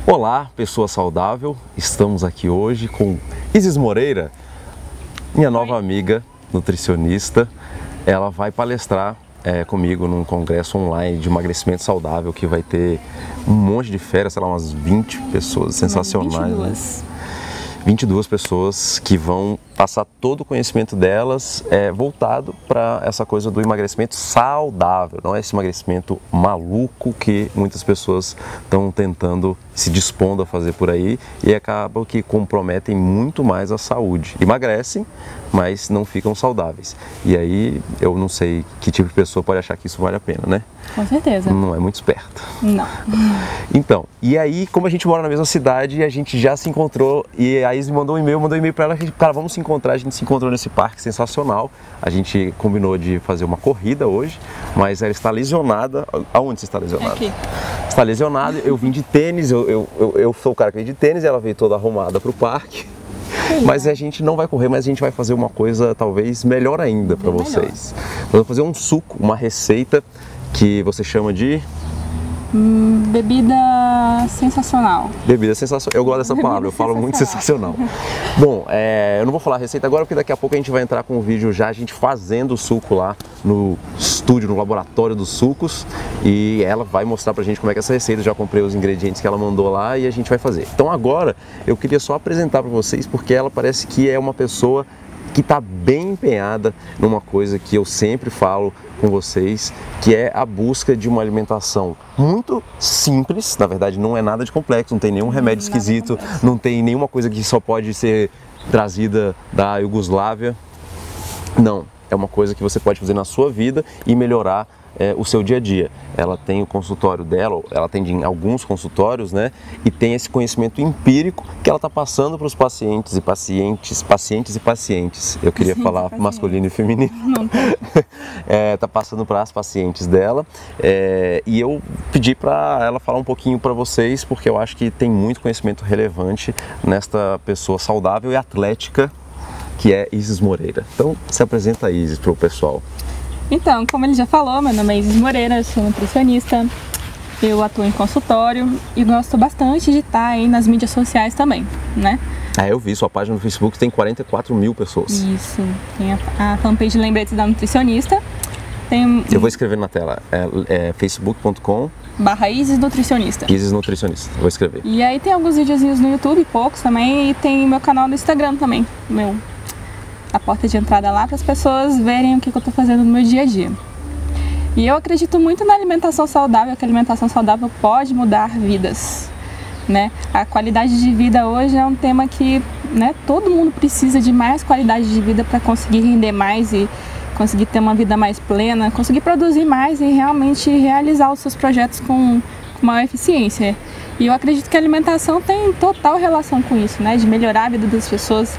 Olá, pessoa saudável, estamos aqui hoje com Isis Moreira, minha nova amiga nutricionista. Ela vai palestrar comigo num congresso online de emagrecimento saudável que vai ter um monte de feras, sei lá, umas 20 pessoas, sensacionais. 22. 22 pessoas que vão passar todo o conhecimento delas voltado para essa coisa do emagrecimento saudável, não é esse emagrecimento maluco que muitas pessoas estão tentando, se dispondo a fazer por aí e acabam que comprometem muito mais a saúde. Emagrecem, mas não ficam saudáveis. E aí eu não sei que tipo de pessoa pode achar que isso vale a pena, né? Com certeza. Não é muito esperto. Não. Então, e aí, como a gente mora na mesma cidade, a gente já se encontrou e a Isis mandou um e-mail para ela, cara, vamos se encontrar. A gente se encontrou nesse parque sensacional. A gente combinou de fazer uma corrida hoje, mas ela está lesionada. Aonde você está lesionada? Aqui. Está lesionada. Eu vim de tênis, eu sou o cara que vem de tênis, ela veio toda arrumada para o parque. Mas a gente não vai correr, mas a gente vai fazer uma coisa talvez melhor ainda para vocês. Nós vamos fazer um suco, uma receita que você chama de... Bebida sensacional. Bebida sensacional. Eu gosto dessa palavra, eu falo muito sensacional. Bom, eu não vou falar a receita agora porque daqui a pouco a gente vai entrar com um vídeo já, a gente fazendo o suco lá no estúdio, no laboratório dos sucos, e ela vai mostrar pra gente como é que é essa receita. Já comprei os ingredientes que ela mandou lá e a gente vai fazer. Então agora eu queria só apresentar pra vocês porque ela parece que é uma pessoa que está bem empenhada numa coisa que eu sempre falo com vocês, que é a busca de uma alimentação muito simples. Na verdade não é nada de complexo, não tem nenhum remédio esquisito, não tem nenhuma coisa que só pode ser trazida da Iugoslávia. Não, é uma coisa que você pode fazer na sua vida e melhorar o seu dia a dia. Ela tem o consultório dela, ela atende alguns consultórios, né? E tem esse conhecimento empírico que ela está passando para os pacientes e pacientes. Eu queria falar masculino e feminino. Não tem. Tá passando para as pacientes dela. E eu pedi para ela falar um pouquinho para vocês, porque eu acho que tem muito conhecimento relevante nesta pessoa saudável e atlética que é Isis Moreira. Então, se apresenta, Isis, para o pessoal. Então, como ele já falou, meu nome é Isis Moreira, eu sou nutricionista, eu atuo em consultório e gosto bastante de estar aí nas mídias sociais também, né? Eu vi, sua página no Facebook tem 44 mil pessoas. Isso, tem a fanpage Lembretes da Nutricionista. Eu vou escrever na tela, facebook.com/Isis Nutricionista. Isis Nutricionista, vou escrever. E aí tem alguns videozinhos no YouTube, poucos também, e tem meu canal no Instagram também, a porta de entrada lá para as pessoas verem o que eu estou fazendo no meu dia a dia. E eu acredito muito na alimentação saudável, que a alimentação saudável pode mudar vidas, né? A qualidade de vida hoje é um tema que, né, todo mundo precisa de mais qualidade de vida para conseguir render mais e conseguir ter uma vida mais plena, conseguir produzir mais e realmente realizar os seus projetos com maior eficiência. E eu acredito que a alimentação tem total relação com isso, né? De melhorar a vida das pessoas,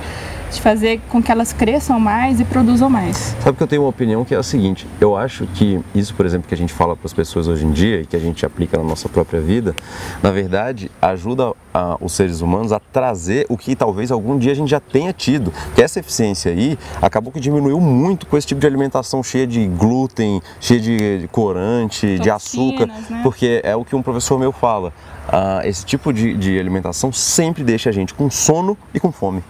de fazer com que elas cresçam mais e produzam mais. Sabe que eu tenho uma opinião que é a seguinte: eu acho que isso, por exemplo, que a gente fala para as pessoas hoje em dia e que a gente aplica na nossa própria vida, na verdade ajuda os seres humanos a trazer o que talvez algum dia a gente já tenha tido, que essa eficiência aí acabou que diminuiu muito com esse tipo de alimentação cheia de glúten, cheia de corante, de açúcar, né? Porque é o que um professor meu fala, esse tipo de alimentação sempre deixa a gente com sono e com fome.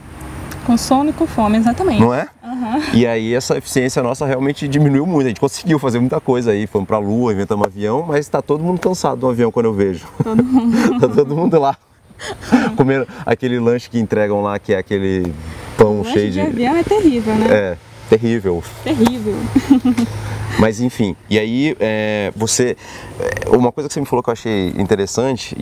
Com sono e com fome, exatamente. Não é? Uhum. E aí essa eficiência nossa realmente diminuiu muito. A gente conseguiu fazer muita coisa aí. Fomos pra Lua, inventamos um avião, mas tá todo mundo cansado do avião quando eu vejo. Todo mundo. Tá todo mundo lá. Comendo aquele lanche que entregam lá, que é aquele pão O cheio lanche de avião é terrível, né? Terrível. Terrível. Mas enfim, e aí uma coisa que você me falou que eu achei interessante,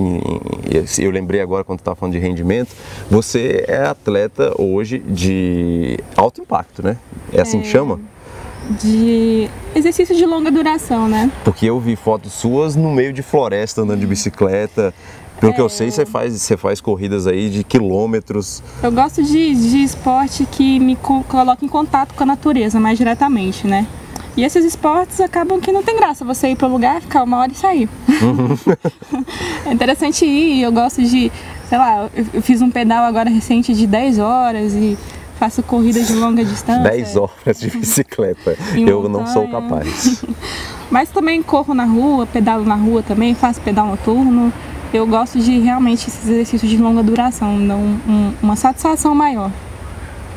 eu lembrei agora quando estava falando de rendimento, você é atleta hoje de alto impacto, né? É assim que chama? De exercício de longa duração, né? Porque eu vi fotos suas no meio de floresta, andando de bicicleta. Pelo que eu sei, você faz corridas aí de quilômetros. Eu gosto de esporte que me coloca em contato com a natureza mais diretamente, né? E esses esportes acabam que não tem graça você ir para o lugar, ficar uma hora e sair. É interessante ir, eu gosto de, sei lá, eu fiz um pedal agora recente de 10 horas e faço corridas de longa distância. 10 horas de bicicleta, eu não sou capaz. Mas também corro na rua, pedalo na rua também, faço pedal noturno. eu gosto de realmente esses exercícios de longa duração, dão uma satisfação maior.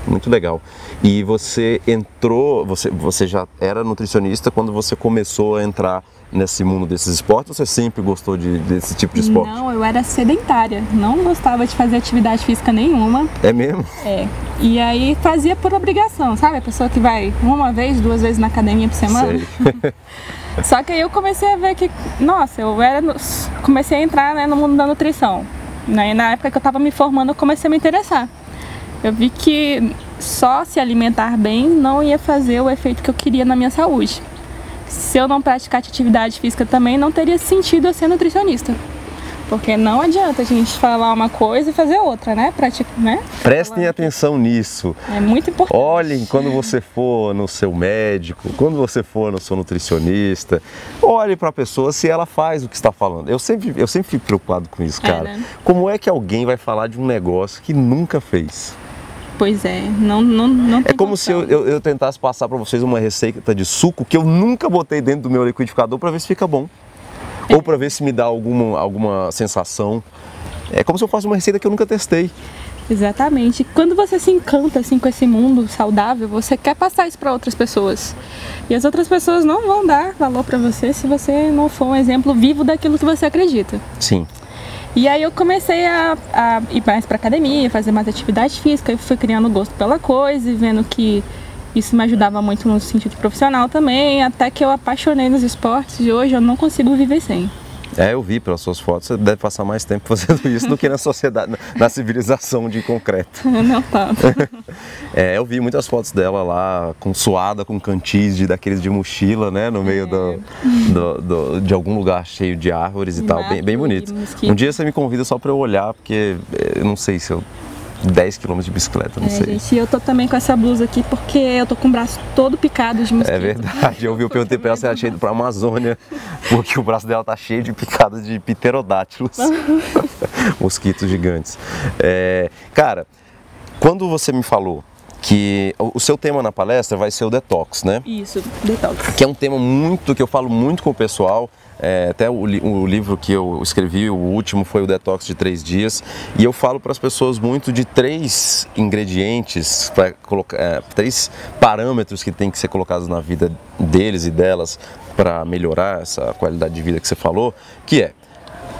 Muito legal. E você entrou, você já era nutricionista quando você começou a entrar nesse mundo desses esportes, ou você sempre gostou desse tipo de esporte? Não, eu era sedentária, não gostava de fazer atividade física nenhuma. É mesmo? É. E aí fazia por obrigação, sabe? A pessoa que vai uma vez, 2 vezes na academia por semana. Sei. Só que aí eu comecei a ver que, nossa, comecei a entrar, né, no mundo da nutrição. Né? E na época que eu estava me formando, eu comecei a me interessar. Eu vi que só se alimentar bem não ia fazer o efeito que eu queria na minha saúde. Se eu não praticasse atividade física também, não teria sentido eu ser nutricionista. Porque não adianta a gente falar uma coisa e fazer outra, né? Prestem atenção nisso. É muito importante. Olhem quando você for no seu médico, quando você for no seu nutricionista, olhe para a pessoa se ela faz o que está falando. Eu sempre fico preocupado com isso, cara. Né? Como é que alguém vai falar de um negócio que nunca fez? Pois é, não tem É como se eu tentasse passar para vocês uma receita de suco que eu nunca botei dentro do meu liquidificador para ver se fica bom. Ou para ver se me dá alguma sensação. É como se eu fosse uma receita que eu nunca testei. Exatamente. Quando você se encanta assim com esse mundo saudável, você quer passar isso para outras pessoas. E as outras pessoas não vão dar valor para você se você não for um exemplo vivo daquilo que você acredita. Sim. E aí eu comecei a ir mais para academia, fazer mais atividade física, e fui criando gosto pela coisa e vendo que isso me ajudava muito no sentido profissional também, até que eu apaixonei nos esportes e hoje eu não consigo viver sem. Eu vi pelas suas fotos, você deve passar mais tempo fazendo isso do que na sociedade, na civilização de concreto. Não tanto. Eu vi muitas fotos dela lá, suada, com cantis daqueles de mochila, né, no meio de algum lugar cheio de árvores e tal, bem bonito. Um dia você me convida só para eu olhar, porque eu não sei se eu... 10 km de bicicleta, não sei. Gente, eu tô também com essa blusa aqui porque eu tô com o braço todo picado de mosquito. É verdade, eu perguntei pra ela se ela tinha ido pra Amazônia, porque o braço dela tá cheio de picadas de pterodátilos, mosquitos gigantes. Cara, quando você me falou que o seu tema na palestra vai ser o detox, né? Isso, detox. Que é um tema que eu falo muito com o pessoal. Até o livro que eu escrevi, o último, foi o Detox de 3 dias. E eu falo para as pessoas muito de 3 ingredientes, 3 parâmetros que tem que ser colocados na vida deles e delas para melhorar essa qualidade de vida que você falou, que é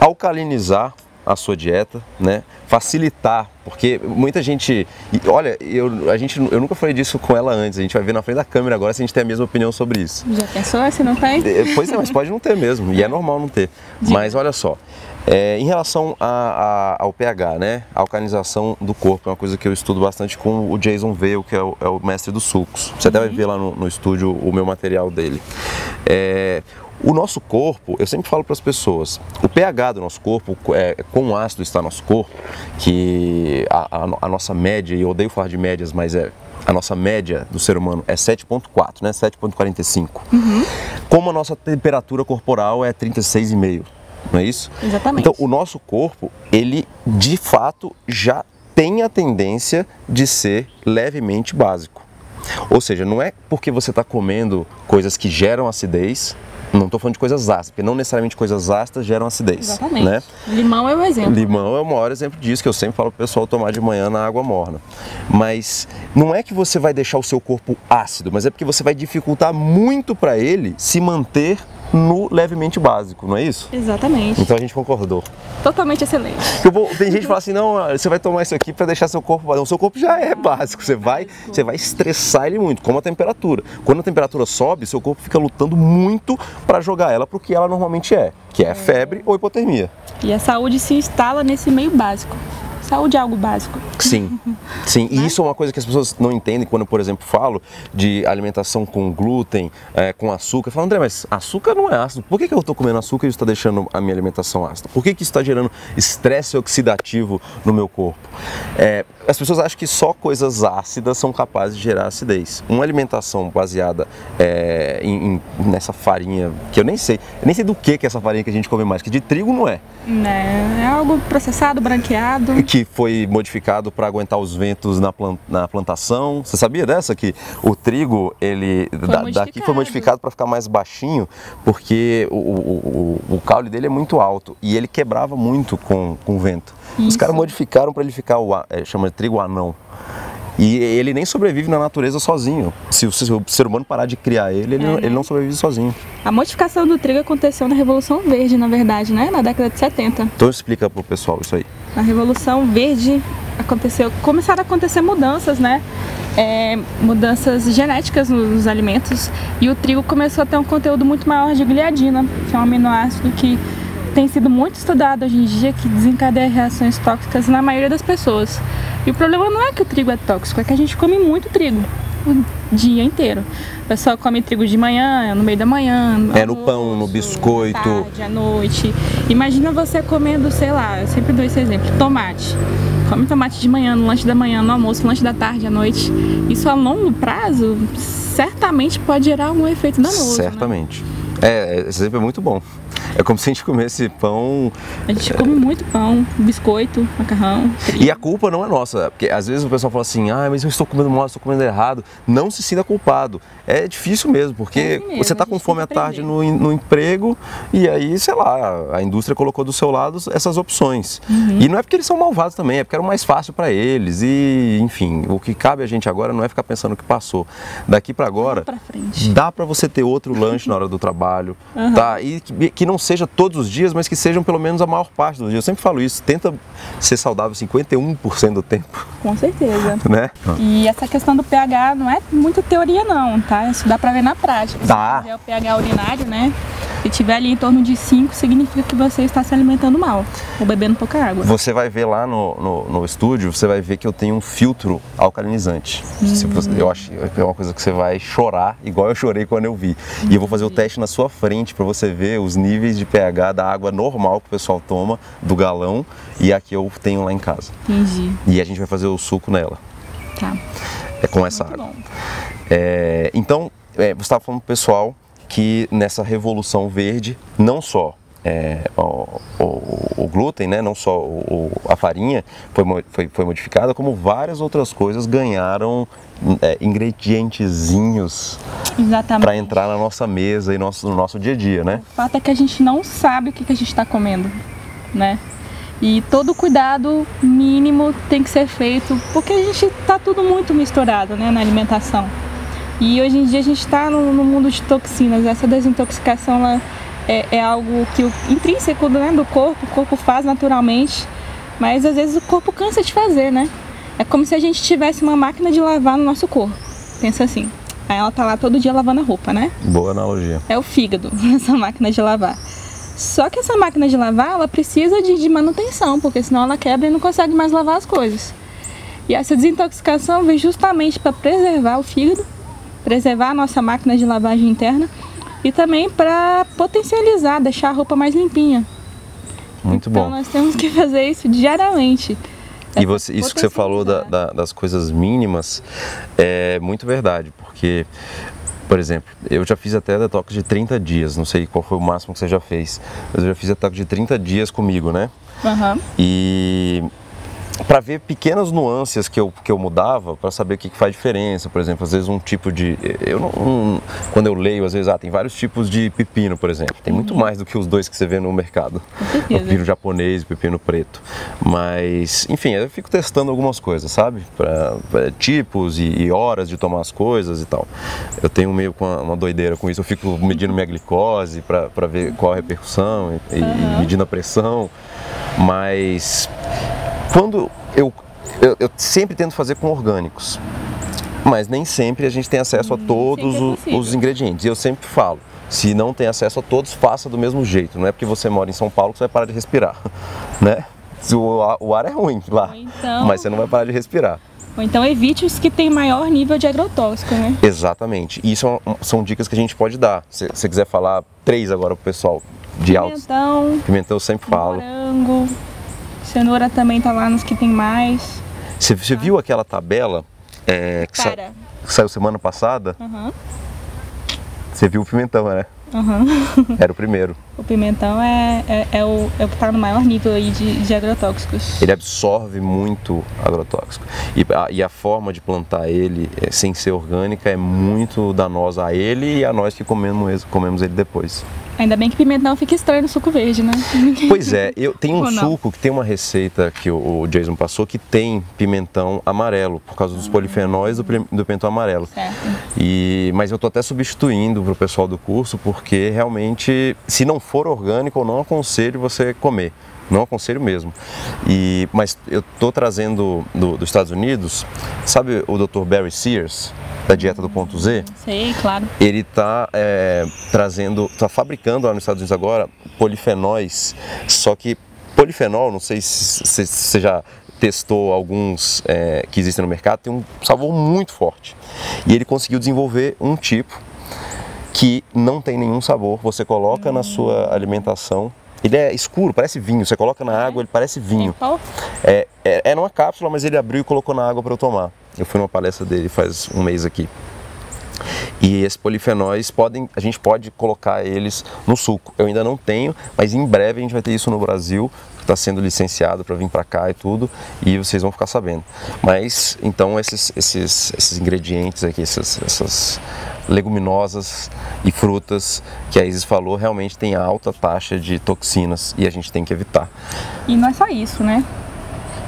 alcalinizar a sua dieta, né? Facilitar, porque muita gente, olha, eu nunca falei disso com ela antes, a gente vai ver na frente da câmera agora se a gente tem a mesma opinião sobre isso. Já pensou se não tem? Pois é, mas pode não ter mesmo, e é normal não ter. Mas olha só, em relação ao pH, né, a alcalinização do corpo, é uma coisa que eu estudo bastante com o Jason Vale, que é o mestre dos sucos. Você até vai ver lá no estúdio o meu material dele. O nosso corpo, eu sempre falo para as pessoas, o pH do nosso corpo, quão ácido está nosso corpo, que a nossa média, e eu odeio falar de médias, mas a nossa média do ser humano é 7,4, né? 7,45. Como a nossa temperatura corporal é 36,5, não é isso? Exatamente. Então, o nosso corpo, ele de fato já tem a tendência de ser levemente básico. Ou seja, não é porque você está comendo coisas que geram acidez. Não estou falando de coisas ácidas, porque não necessariamente coisas ácidas geram acidez. Exatamente. Né? Limão é um exemplo. Limão é o maior exemplo disso, que eu sempre falo para o pessoal tomar de manhã na água morna. Mas não é que você vai deixar o seu corpo ácido, mas é porque você vai dificultar muito para ele se manter no levemente básico, não é isso? Exatamente. Então a gente concordou. Totalmente excelente. Tem gente que fala assim, não, você vai tomar isso aqui para deixar seu corpo básico. O seu corpo já é básico, você vai estressar ele muito, como a temperatura. Quando a temperatura sobe, seu corpo fica lutando muito para jogar ela para o que ela normalmente é, que é febre ou hipotermia. E a saúde se instala nesse meio básico. Saúde é algo básico. Sim, sim. E isso é uma coisa que as pessoas não entendem quando eu, por exemplo, falo de alimentação com glúten, com açúcar. Falam, André, mas açúcar não é ácido. Por que eu estou comendo açúcar e isso está deixando a minha alimentação ácida? Por que isso está gerando estresse oxidativo no meu corpo? As pessoas acham que só coisas ácidas são capazes de gerar acidez. Uma alimentação baseada nessa farinha, que eu nem sei do que é essa farinha que a gente come mais, que de trigo não é. É algo processado, branqueado. Que ele foi modificado para aguentar os ventos na plantação. Você sabia dessa? Que o trigo, ele daqui foi modificado para ficar mais baixinho, porque o caule dele é muito alto e ele quebrava muito com o vento. Isso. Os caras modificaram para ele ficar, chama de trigo anão. E ele nem sobrevive na natureza sozinho. Se o ser humano parar de criar ele não sobrevive sozinho. A modificação do trigo aconteceu na Revolução Verde, na verdade, né? Na década de 70. Então explica pro pessoal isso aí. Na Revolução Verde começaram a acontecer mudanças, né? Mudanças genéticas nos alimentos. E o trigo começou a ter um conteúdo muito maior de gliadina, que é um aminoácido que tem sido muito estudado hoje em dia, que desencadeia reações tóxicas na maioria das pessoas. E o problema não é que o trigo é tóxico, é que a gente come muito trigo o dia inteiro. O pessoal come trigo de manhã, no meio da manhã, no almoço, no pão, no biscoito, à tarde, à noite. Imagina você comendo, sei lá, eu sempre dou esse exemplo, tomate. Come tomate de manhã, no lanche da manhã, no almoço, no lanche da tarde, à noite. Isso a longo prazo certamente pode gerar algum efeito danoso. Certamente. Né? Esse exemplo é muito bom. É como se a gente comesse pão... A gente come muito pão, biscoito, macarrão, trigo. E a culpa não é nossa, porque às vezes o pessoal fala assim, mas eu estou comendo mal, estou comendo errado. Não se sinta culpado. É difícil mesmo, porque você está com fome à tarde no emprego e aí, sei lá, a indústria colocou do seu lado essas opções. E não é porque eles são malvados também, é porque era o mais fácil para eles. E, enfim, o que cabe a gente agora não é ficar pensando o que passou. Daqui para agora, dá para você ter outro lanche na hora do trabalho, tá? E que não seja todos os dias, mas que sejam pelo menos a maior parte dos dias. Eu sempre falo isso, tenta ser saudável 51% do tempo. Com certeza. Né? E essa questão do pH não é muita teoria não, tá? Isso dá pra ver na prática. Dá. Se tiver o pH urinário, né? Se tiver ali em torno de 5, significa que você está se alimentando mal ou bebendo pouca água. Você vai ver lá no estúdio, você vai ver que eu tenho um filtro alcalinizante. Eu acho que é uma coisa que você vai chorar, igual eu chorei quando eu vi. E eu vou fazer o teste na sua frente para você ver os níveis de pH da água normal que o pessoal toma, do galão, e a que eu tenho lá em casa. Entendi. E a gente vai fazer o suco nela. Tá. Com essa água. Então, você estava falando pro pessoal que nessa revolução verde, não só o glúten, né, não só a farinha foi modificada, como várias outras coisas ganharam ingredientezinhos para entrar na nossa mesa e no nosso dia a dia, né? O fato é que a gente não sabe o que a gente está comendo, né? E todo cuidado mínimo tem que ser feito, porque a gente está tudo muito misturado, né, na alimentação. E hoje em dia a gente está no mundo de toxinas. Essa desintoxicação ela é algo que intrínseco, né, do corpo, o corpo faz naturalmente, mas às vezes o corpo cansa de fazer, né? É como se a gente tivesse uma máquina de lavar no nosso corpo. Pensa assim, aí ela tá lá todo dia lavando a roupa, né? Boa analogia. É o fígado, essa máquina de lavar. Só que essa máquina de lavar, ela precisa de manutenção, porque senão ela quebra e não consegue mais lavar as coisas. E essa desintoxicação vem justamente para preservar o fígado, preservar a nossa máquina de lavagem interna e também para potencializar, deixar a roupa mais limpinha. Muito bom. Então nós temos que fazer isso diariamente. E isso que você falou das coisas mínimas é muito verdade, porque, por exemplo, eu já fiz até detox de 30 dias, não sei qual foi o máximo que você já fez, mas eu já fiz detox de 30 dias comigo, né? E para ver pequenas nuances que eu mudava, para saber o que faz diferença. Por exemplo, às vezes um tipo de... quando eu leio, às vezes, tem vários tipos de pepino, por exemplo. Tem muito mais do que os dois que você vê no mercado. O pepino japonês e o pepino preto. Mas, enfim, eu fico testando algumas coisas, sabe? Pra tipos e horas de tomar as coisas e tal. Eu tenho meio com uma doideira com isso. Eu fico medindo minha glicose para ver qual a repercussão e medindo a pressão. Mas... quando eu sempre tento fazer com orgânicos, mas nem sempre a gente tem acesso a todos os ingredientes. E eu sempre falo, se não tem acesso a todos, faça do mesmo jeito. Não é porque você mora em São Paulo que você vai parar de respirar, né? O ar é ruim lá, então, mas você não vai parar de respirar. Ou então evite os que têm maior nível de agrotóxico, né? Exatamente. E isso são dicas que a gente pode dar. Se você quiser falar 3 agora pro pessoal de altos. Pimentão eu sempre falo. Morango. Cenoura também tá lá nos que tem mais. Você viu aquela tabela que saiu semana passada? Você viu o pimentão, né? Uhum. Era o primeiro. O pimentão é o que está no maior nível aí de agrotóxicos. Ele absorve muito agrotóxico. E a forma de plantar ele sem ser orgânica é muito danosa a ele e a nós que comemos ele depois. Ainda bem que pimentão fica estranho no suco verde, né? Pois é, tem um suco que tem uma receita que o Jason passou que tem pimentão amarelo, por causa dos polifenóis do pimentão amarelo. Certo. Mas eu estou até substituindo para o pessoal do curso, porque realmente, se não for orgânico, eu não aconselho você comer. Não aconselho mesmo. Mas eu estou trazendo dos Estados Unidos, sabe o Dr. Barry Sears, da dieta do ponto Z? Sei, claro. Ele está está fabricando lá nos Estados Unidos agora polifenóis, só que polifenol, não sei se você já testou alguns que existem no mercado, tem um sabor muito forte. E ele conseguiu desenvolver um tipo que não tem nenhum sabor, você coloca na sua alimentação. Ele é escuro, parece vinho. Você coloca na água, ele parece vinho. É numa cápsula, mas ele abriu e colocou na água para eu tomar. Eu fui numa palestra dele faz um mês aqui. E esses polifenóis a gente pode colocar eles no suco. Eu ainda não tenho, mas em breve a gente vai ter isso no Brasil. Está sendo licenciado para vir para cá e tudo, e vocês vão ficar sabendo. Mas então esses ingredientes aqui, essas leguminosas e frutas que a Isis falou, realmente tem alta taxa de toxinas e a gente tem que evitar. E não é só isso, né?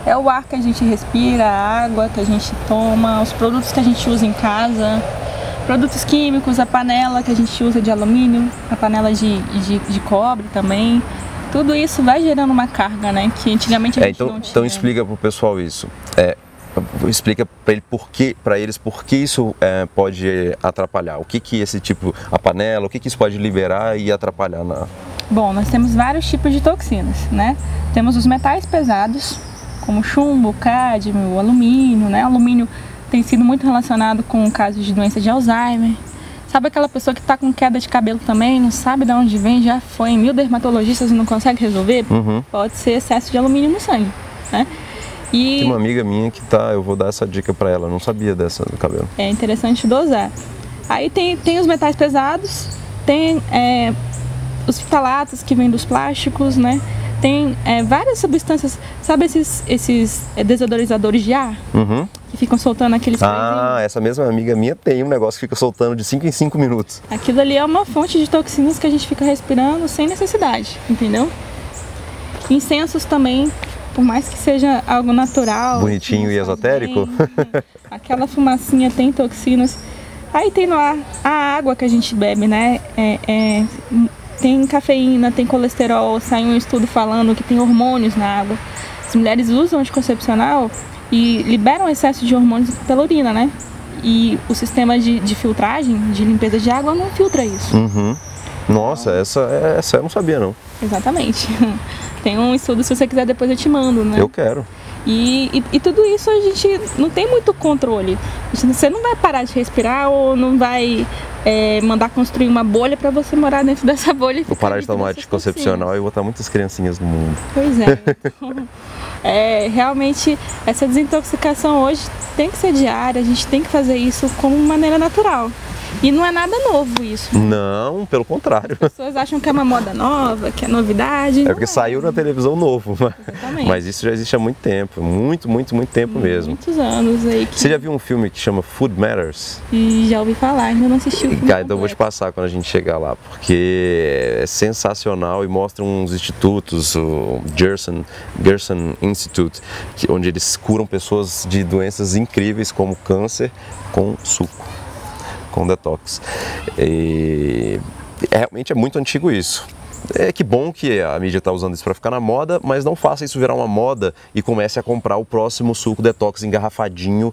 É o ar que a gente respira, a água que a gente toma, os produtos que a gente usa em casa, produtos químicos, a panela que a gente usa de alumínio, a panela de cobre também. Tudo isso vai gerando uma carga, né? Que antigamente a gente não tinha. Então explica para o pessoal isso. Explica para eles por que isso pode atrapalhar. O que esse tipo, a panela, o que isso pode liberar e atrapalhar na... Bom, nós temos vários tipos de toxinas, né? Temos os metais pesados, como chumbo, cádmio, alumínio, né? O alumínio tem sido muito relacionado com casos de doença de Alzheimer. Sabe aquela pessoa que está com queda de cabelo também, não sabe de onde vem, já foi em 1000 dermatologistas e não consegue resolver? Uhum. Pode ser excesso de alumínio no sangue, né? Tem uma amiga minha que eu vou dar essa dica para ela, não sabia dessa do cabelo. É interessante dosar. Aí tem os metais pesados, tem os fitalatos que vêm dos plásticos, né? Tem várias substâncias, sabe esses desodorizadores de ar? Uhum. Que ficam soltando aqueles essa mesma amiga minha tem um negócio que fica soltando de 5 em 5 minutos. Aquilo ali é uma fonte de toxinas que a gente fica respirando sem necessidade, entendeu? Incensos também, por mais que seja algo natural, bonitinho e esotérico, aquela fumacinha tem toxinas. Aí tem no ar a água que a gente bebe, né? Tem cafeína, tem colesterol, saiu um estudo falando que tem hormônios na água. As mulheres usam anticoncepcional e liberam excesso de hormônios pela urina, né? E o sistema de filtragem, de limpeza de água, não filtra isso. Uhum. Nossa, essa eu não sabia não. Exatamente. Tem um estudo, se você quiser depois eu te mando, né? Eu quero. E tudo isso a gente não tem muito controle. Você não vai parar de respirar ou não vai mandar construir uma bolha para você morar dentro dessa bolha. Vou parar de tomar anticoncepcional e botar muitas criancinhas no mundo. Pois é. Realmente essa desintoxicação hoje tem que ser diária, a gente tem que fazer isso como maneira natural. E não é nada novo isso. Não, pelo contrário. As pessoas acham que é uma moda nova, que é novidade. É porque saiu na televisão novo. Mas isso já existe há muito tempo. Muito tempo mesmo. Muitos anos aí. Você já viu um filme que chama Food Matters? E já ouvi falar, ainda não assisti o filme. Então eu vou te passar quando a gente chegar lá, porque é sensacional e mostra uns institutos, o Gerson Institute, onde eles curam pessoas de doenças incríveis como câncer com suco, com detox. E realmente é muito antigo isso. Que bom que a mídia está usando isso para ficar na moda, mas não faça isso virar uma moda e comece a comprar o próximo suco detox engarrafadinho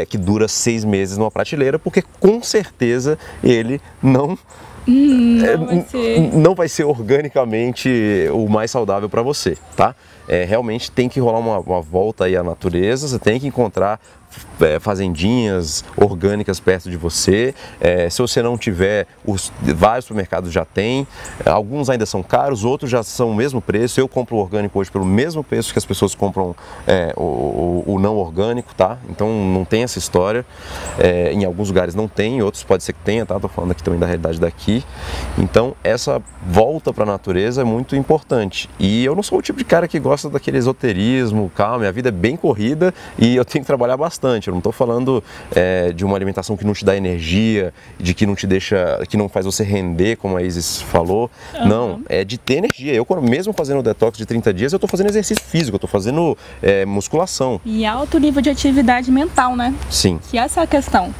que dura 6 meses numa prateleira, porque com certeza ele não vai ser organicamente o mais saudável para você, tá? Realmente tem que rolar uma volta aí à natureza, você tem que encontrar fazendinhas orgânicas perto de você. Se você não tiver, vários supermercados já tem. Alguns ainda são caros, outros já são o mesmo preço. Eu compro o orgânico hoje pelo mesmo preço que as pessoas compram o não orgânico, tá? Então não tem essa história. Em alguns lugares não tem, em outros pode ser que tenha, tá? Tô falando aqui também da realidade daqui. Então essa volta para a natureza é muito importante. E eu não sou o tipo de cara que gosta daquele esoterismo, calma, minha vida é bem corrida e eu tenho que trabalhar bastante. Eu não estou falando de uma alimentação que não te dá energia, de que não te deixa, que não faz você render, como a Isis falou. Uhum. Não, é de ter energia. Eu, mesmo fazendo o detox de 30 dias, eu estou fazendo exercício físico, eu estou fazendo musculação. E alto nível de atividade mental, né? Sim. Que essa é a questão.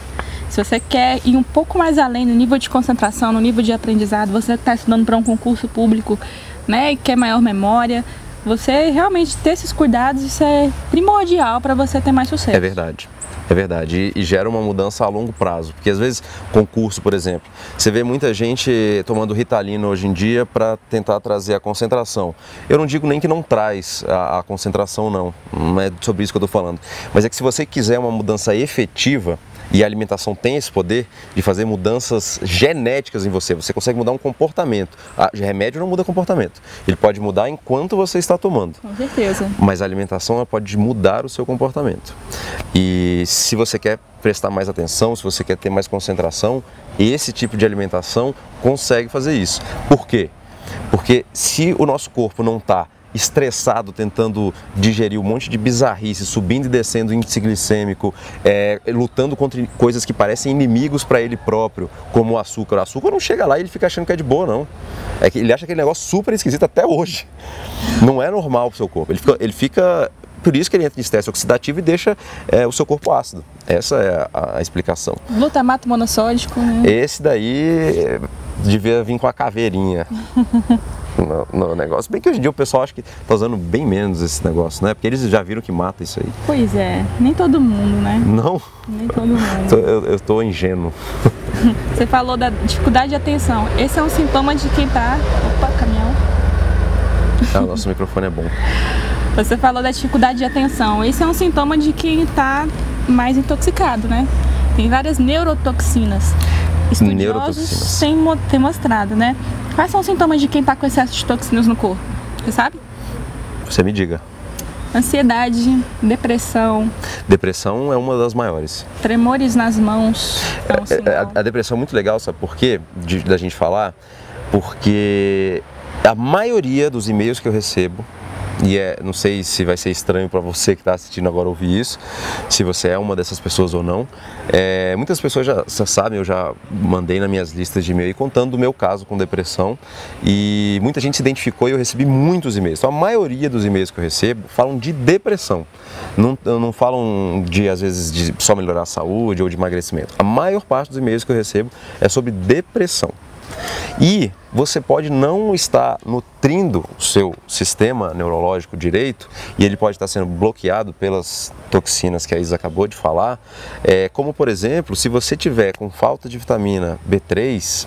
Se você quer ir um pouco mais além no nível de concentração, no nível de aprendizado, você está estudando para um concurso público, né, e quer maior memória, você realmente ter esses cuidados, isso é primordial para você ter mais sucesso. É verdade. É verdade, e gera uma mudança a longo prazo, porque às vezes, concurso, por exemplo, você vê muita gente tomando Ritalina hoje em dia para tentar trazer a concentração. Eu não digo nem que não traz a concentração, não é sobre isso que eu estou falando, mas é que se você quiser uma mudança efetiva, e a alimentação tem esse poder de fazer mudanças genéticas em você. Você consegue mudar um comportamento. O remédio não muda comportamento. Ele pode mudar enquanto você está tomando. Com certeza. Mas a alimentação ela pode mudar o seu comportamento. E se você quer prestar mais atenção, se você quer ter mais concentração, esse tipo de alimentação consegue fazer isso. Por quê? Porque se o nosso corpo não está estressado, tentando digerir um monte de bizarrice, subindo e descendo índice glicêmico, lutando contra coisas que parecem inimigos para ele próprio, como o açúcar. O açúcar não chega lá e ele fica achando que é de boa, não. É que ele acha aquele negócio super esquisito até hoje. Não é normal para o seu corpo. Ele fica por isso que ele entra em estresse oxidativo e deixa o seu corpo ácido. Essa é a explicação. Glutamato monossódico, né? Esse daí devia vir com a caveirinha. No negócio, bem que hoje em dia o pessoal acha que tá usando bem menos esse negócio, né? Porque eles já viram que mata isso aí. Pois é, nem todo mundo, né? Não? Nem todo mundo. Eu tô ingênuo. Você falou da dificuldade de atenção. Esse é um sintoma de quem tá... Opa, caminhão. O nosso microfone é bom. Você falou da dificuldade de atenção. Esse é um sintoma de quem tá mais intoxicado, né? Tem várias neurotoxinas. Estudiosos têm mostrado, né? Quais são os sintomas de quem está com excesso de toxinas no corpo? Você sabe? Você me diga. Ansiedade, depressão. Depressão é uma das maiores. Tremores nas mãos. A depressão é muito legal, sabe por quê? Da gente falar? Porque a maioria dos e-mails que eu recebo, e não sei se vai ser estranho para você que está assistindo agora ouvir isso, se você é uma dessas pessoas ou não. Muitas pessoas já sabem, eu já mandei nas minhas listas de e-mail contando do meu caso com depressão e muita gente se identificou e eu recebi muitos e-mails. Então a maioria dos e-mails que eu recebo falam de depressão, não falam às vezes de só melhorar a saúde ou de emagrecimento. A maior parte dos e-mails que eu recebo é sobre depressão. E você pode não estar nutrindo o seu sistema neurológico direito e ele pode estar sendo bloqueado pelas toxinas que a Isa acabou de falar, como por exemplo, se você tiver com falta de vitamina B3,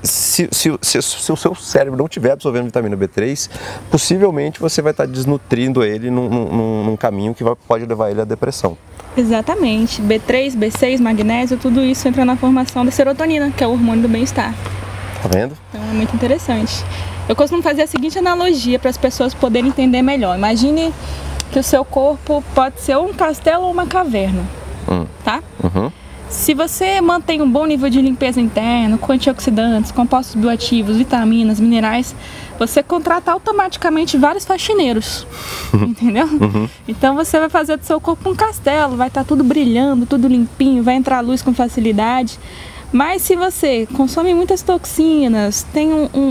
se o seu cérebro não estiver absorvendo vitamina B3, possivelmente você vai estar desnutrindo ele num caminho que pode levar ele à depressão. Exatamente. B3, B6, magnésio, tudo isso entra na formação da serotonina, que é o hormônio do bem-estar. Tá vendo? Então é muito interessante. Eu costumo fazer a seguinte analogia para as pessoas poderem entender melhor. Imagine que o seu corpo pode ser um castelo ou uma caverna, tá? Uhum. Se você mantém um bom nível de limpeza interna, com antioxidantes, compostos bioativos, vitaminas, minerais, você contrata automaticamente vários faxineiros, entendeu? Uhum. Então você vai fazer do seu corpo um castelo, vai estar tudo brilhando, tudo limpinho, vai entrar luz com facilidade. Mas se você consome muitas toxinas, tem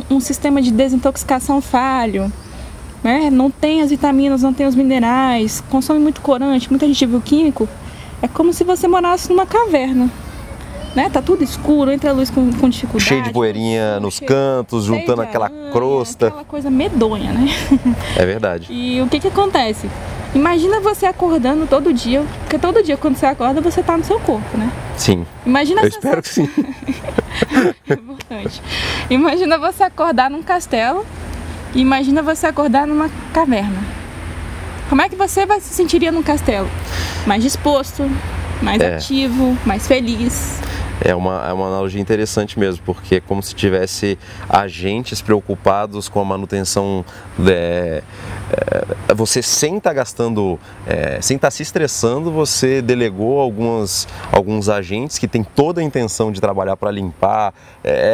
um sistema de desintoxicação falho, né? Não tem as vitaminas, não tem os minerais, consome muito corante, muito aditivo químico, é como se você morasse numa caverna, né? Tá tudo escuro, entra a luz com dificuldade. Cheio de poeirinha nos cantos, juntando aquela crosta. Aquela coisa medonha, né? É verdade. E o que acontece? Imagina você acordando todo dia, porque todo dia quando você acorda você tá no seu corpo, né? Sim. Imagina eu espero que sim. É importante. Imagina você acordar num castelo e imagina você acordar numa caverna. Como é que você se sentiria num castelo? mais disposto, mais ativo, mais feliz. É uma analogia interessante mesmo, porque é como se tivesse agentes preocupados com a manutenção, você sem estar gastando, sem estar se estressando, você delegou alguns agentes que têm toda a intenção de trabalhar para limpar,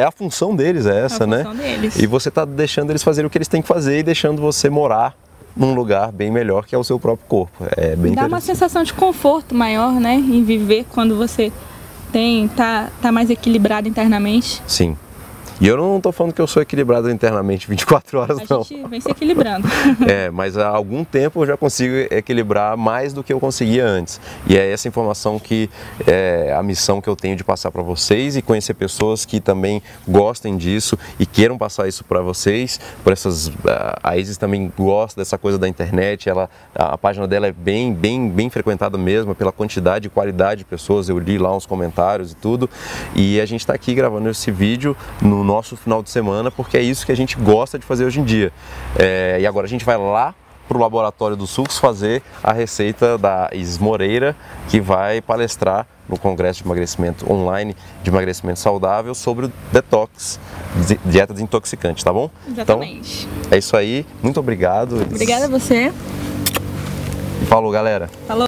a função deles essa, né? Deles. E você está deixando eles fazerem o que eles têm que fazer e deixando você morar num lugar bem melhor que é o seu próprio corpo. É bem Dá uma sensação de conforto maior, né, em viver quando você tá mais equilibrado internamente. Sim. E eu não estou falando que eu sou equilibrado internamente 24 horas, não. A gente vem se equilibrando. Mas há algum tempo eu já consigo equilibrar mais do que eu conseguia antes. E é essa informação que é a missão que eu tenho de passar para vocês e conhecer pessoas que também gostem disso e queiram passar isso para vocês. A Isis também gosta dessa coisa da internet, a página dela é bem frequentada mesmo pela quantidade e qualidade de pessoas. Eu li lá uns comentários e tudo. E a gente está aqui gravando esse vídeo no nosso final de semana, porque é isso que a gente gosta de fazer hoje em dia. E agora a gente vai lá para o Laboratório dos Sucos fazer a receita da Isis Moreira, que vai palestrar no Congresso de Emagrecimento Online, de emagrecimento saudável, sobre o detox, dieta desintoxicante, tá bom? Exatamente. Então, é isso aí. Muito obrigado. Obrigada a você. Falou, galera. Falou.